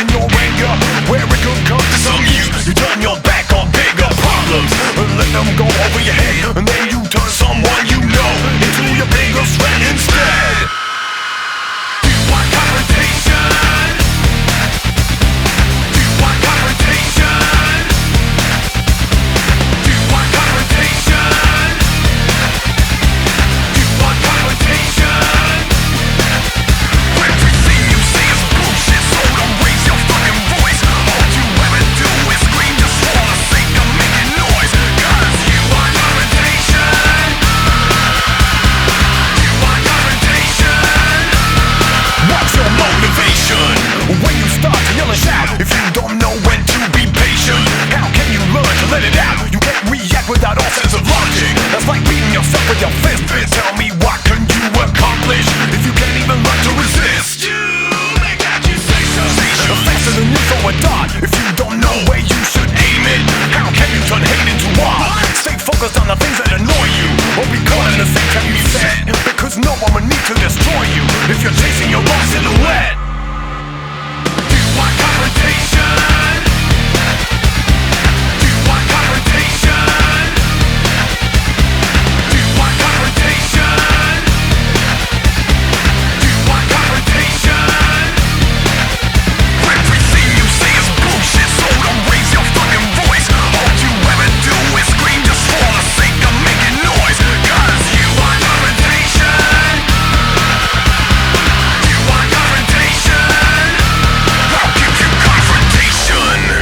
in your anger, where it could come to some use. You turn your back on bigger problems and let them go over your head, and then you turn someone you know into your biggest friend instead. Do you want confrontation? Do you want confrontation? Do you want confrontation? Do you want confrontation? Everything you say is bullshit, so don't raise your fucking voice. All you ever do is scream just for the sake of making noise. Cause you want confrontation. You want confrontation. What's your motivation? When you start to yell and shout, if you don't know when to be patient, how can you learn to let it out? You can't react without all sense of logic. That's like beating yourself with your fist. Tell me, what can you accomplish if you can't even learn to resist? Make accusation. Faster than you throw a dart. If you don't know where you should aim it, how can you turn hate into art? Stay focused on the things that annoy you, or be caught in the same trap you set, because no one will need to destroy you if you're chasing your own silhouette. Do you want confrontation? Do you want confrontation? Do you want confrontation? Do you want confrontation? Everything you say is bullshit, so don't raise your fucking voice. All you ever do is scream just for the sake of making noise. Cause you want confrontation. You want confrontation. I'll give you confrontation.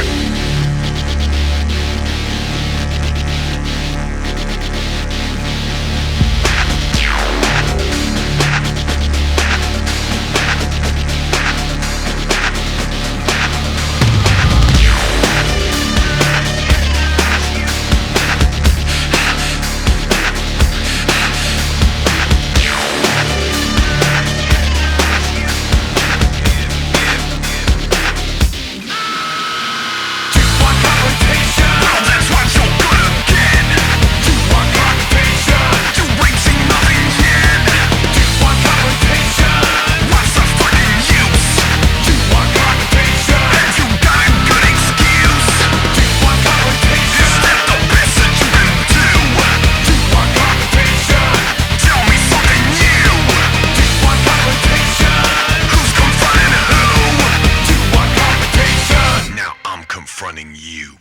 Confronting you.